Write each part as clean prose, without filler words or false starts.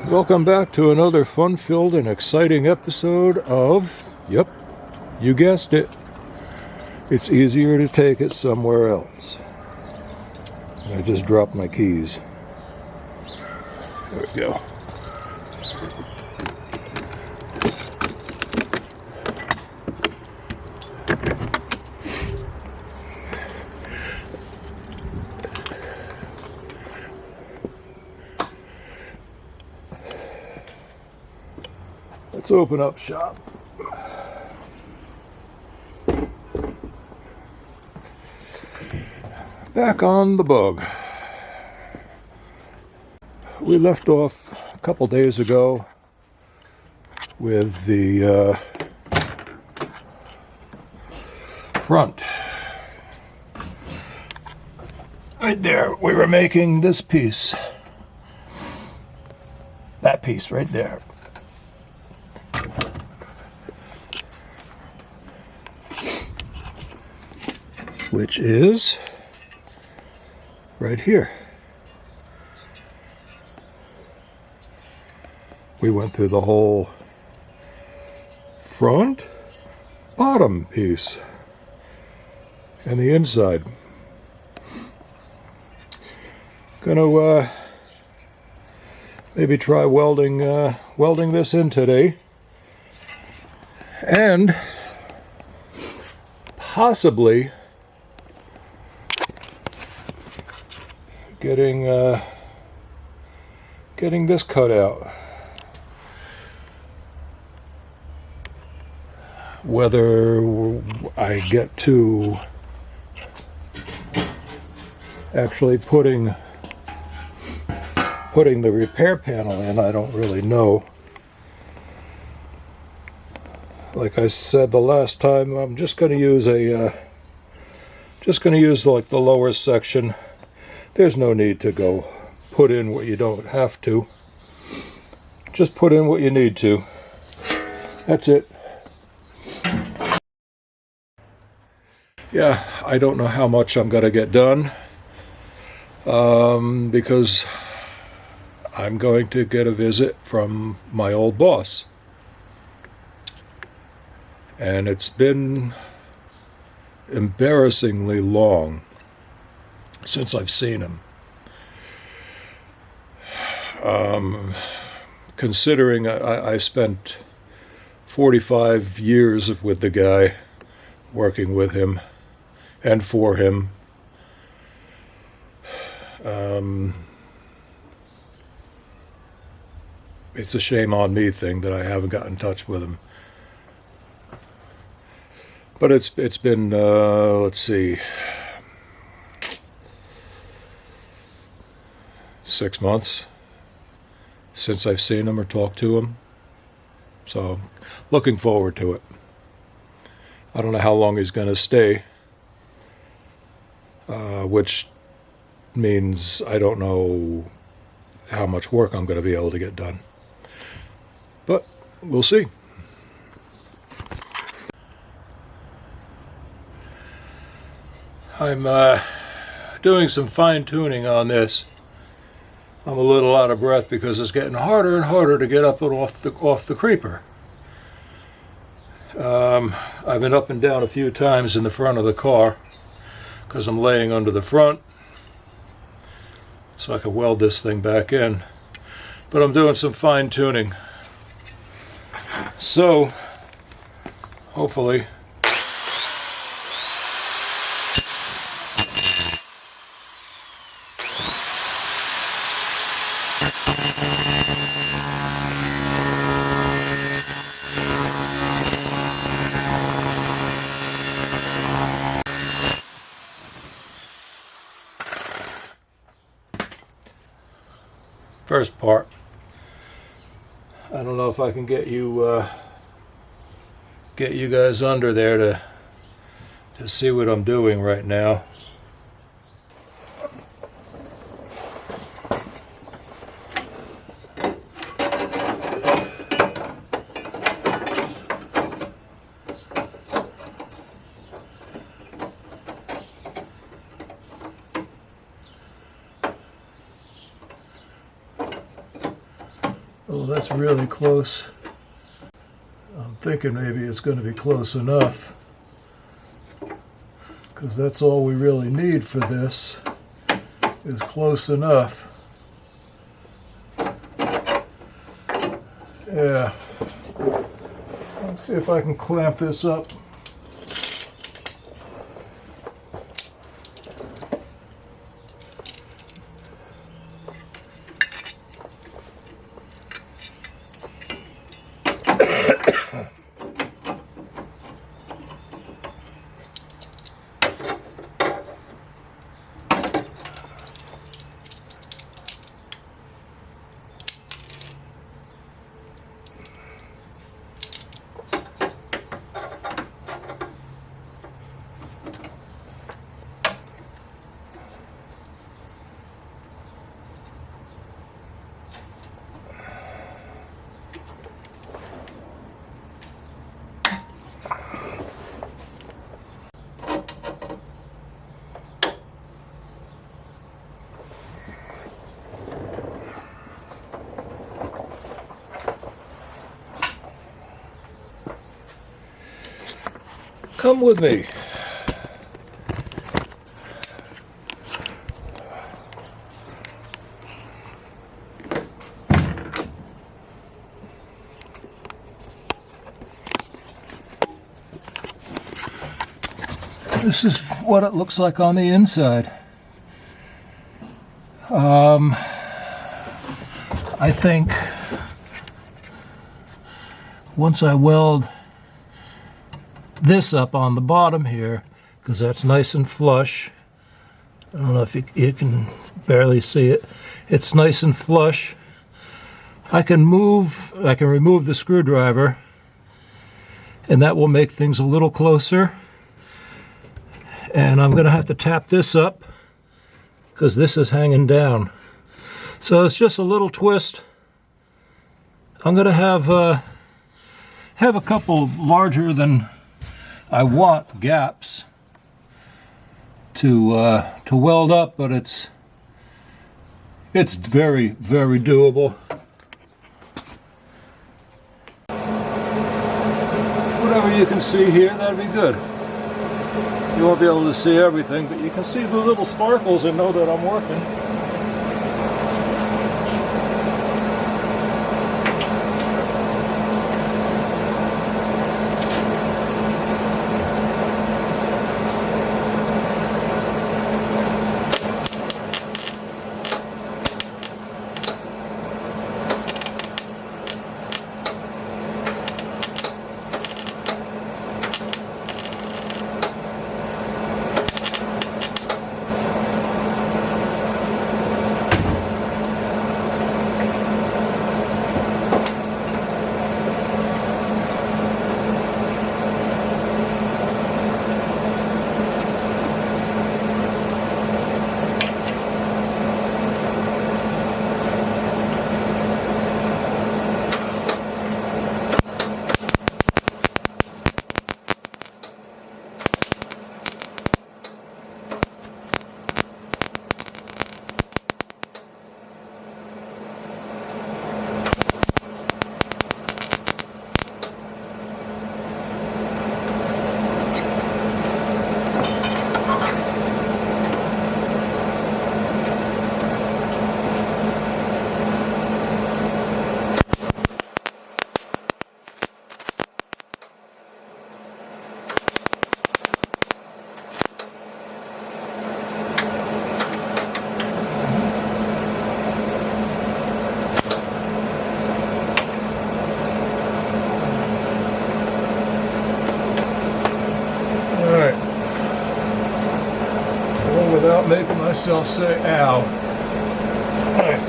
Welcome back to another fun-filled and exciting episode of, yep, you guessed it, it's easier to take it somewhere else. I just dropped my keys. There we go. Let's open up shop. Back on the bug. We left off a couple days ago with the front. Right there, we were making this piece. That piece right there. Which is right here. We went through the whole front, bottom piece, and the inside. Gonna maybe try welding this in today, and possibly getting this cut out. Whether I get to actually putting the repair panel in, I don't really know. Like I said the last time, I'm just going to use like the lower section. There's no need to go put in what you don't have to. Just put in what you need to. That's it. Yeah, I don't know how much I'm going to get done because I'm going to get a visit from my old boss. And it's been embarrassingly long since I've seen him. Considering I spent 45 years with the guy, working with him and for him. It's a shame on me thing that I haven't got in touch with him. But it's been, let's see, 6 months since I've seen him or talked to him. So, looking forward to it. I don't know how long he's going to stay, which means I don't know how much work I'm going to be able to get done. But we'll see. I'm doing some fine-tuning on this. I'm a little out of breath because it's getting harder and harder to get up and off the creeper. I've been up and down a few times in the front of the car because I'm laying under the front so I can weld this thing back in. But I'm doing some fine-tuning. So, hopefully, first part. I don't know if I can get you guys under there to see what I'm doing right now. Oh, that's really close. I'm thinking maybe it's going to be close enough, because that's all we really need for this is close enough. Yeah. Let's see if I can clamp this up. Come with me. This is what it looks like on the inside. I think once I weld this up on the bottom here, because that's nice and flush. I don't know if you can barely see it. It's nice and flush. I can remove the screwdriver, and that will make things a little closer. And I'm going to have to tap this up because this is hanging down. So it's just a little twist. I'm going to have a couple larger than I want gaps to weld up, but it's very, very doable. Whatever you can see here, that'd be good. You won't be able to see everything, but you can see the little sparkles and know that I'm working. Without making myself say ow. Nice.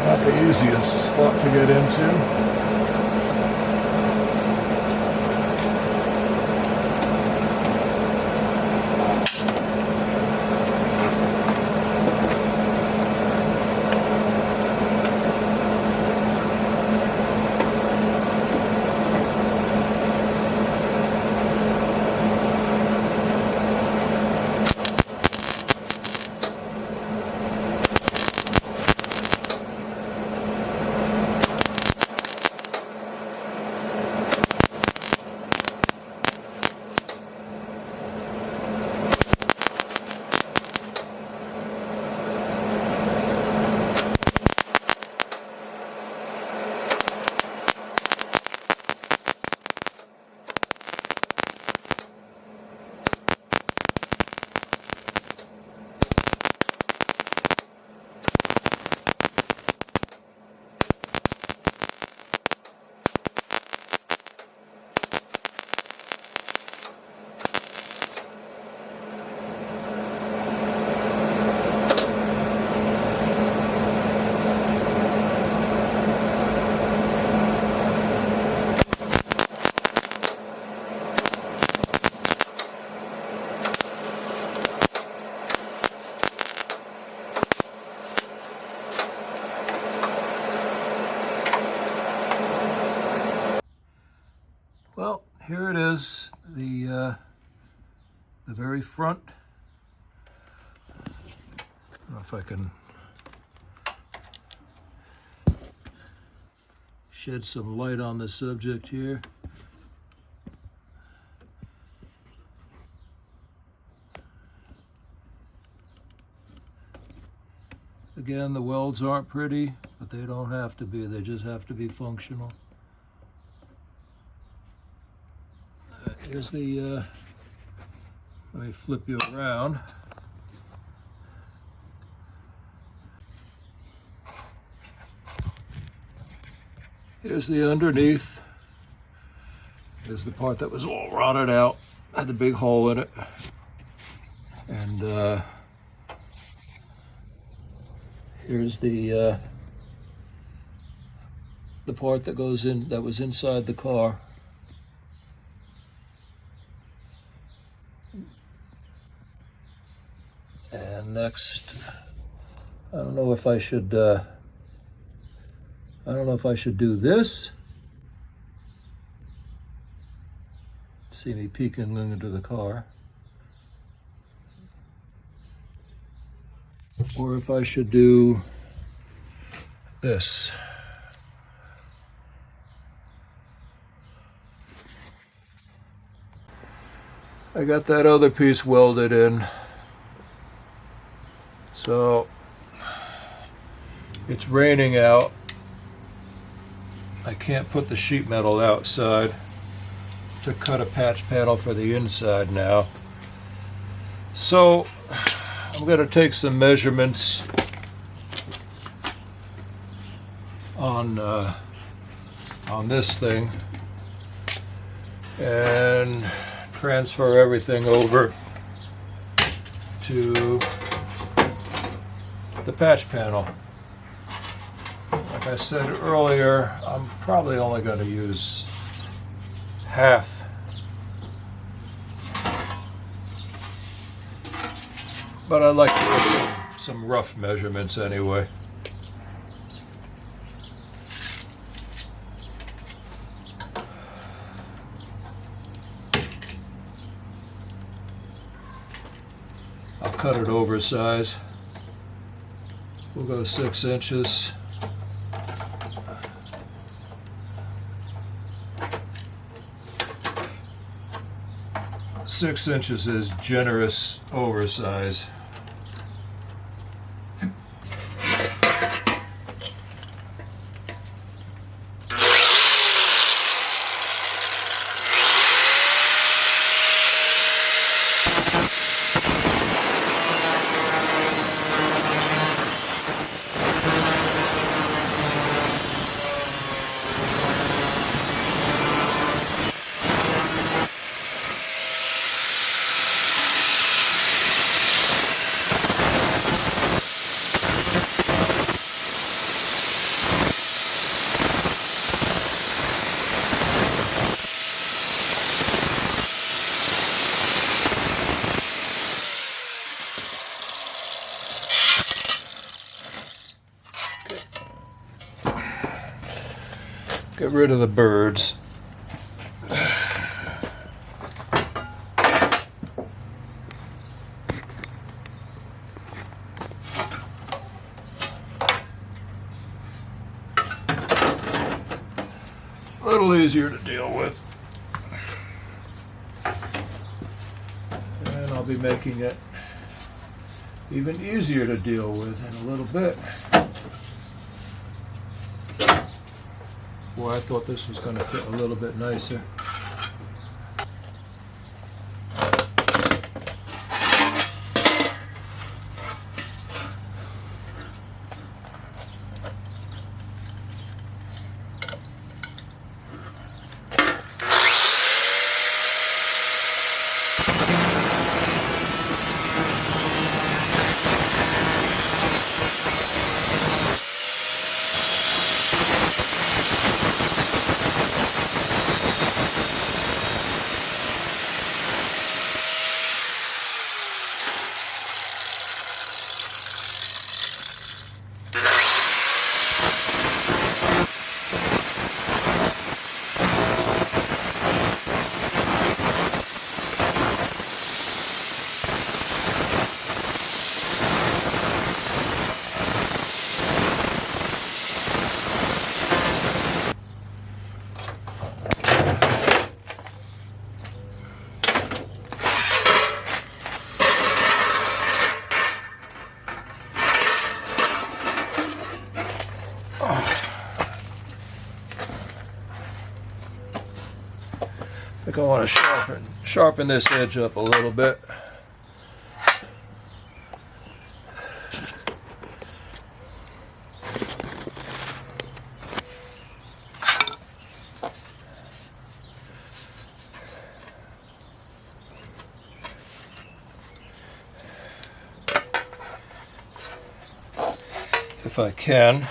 Not the easiest spot to get into. Well, here it is, the very front. I don't know if I can shed some light on the subject here. Again, the welds aren't pretty, but they don't have to be. They just have to be functional. Here's the, let me flip you around. Here's the underneath. Here's the part that was all rotted out, had the big hole in it. And here's the part that goes in, that was inside the car. And next, I don't know if I should do this. See me peeking into the car. Or if I should do this. I got that other piece welded in. So it's raining out. I can't put the sheet metal outside to cut a patch panel for the inside now. So I'm going to take some measurements on this thing and transfer everything over to the patch panel. Like I said earlier, I'm probably only going to use half. But I'd like to get some rough measurements anyway. I'll cut it oversize. We'll go 6 inches. Six inches is generous oversize. Get rid of the birds. A little easier to deal with. And I'll be making it even easier to deal with in a little bit. Boy, I thought this was going to fit a little bit nicer. think I want to sharpen this edge up a little bit. If I can.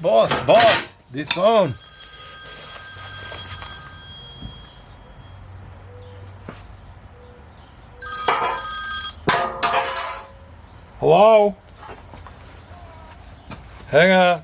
Boss, the phone. Hello? Hang on.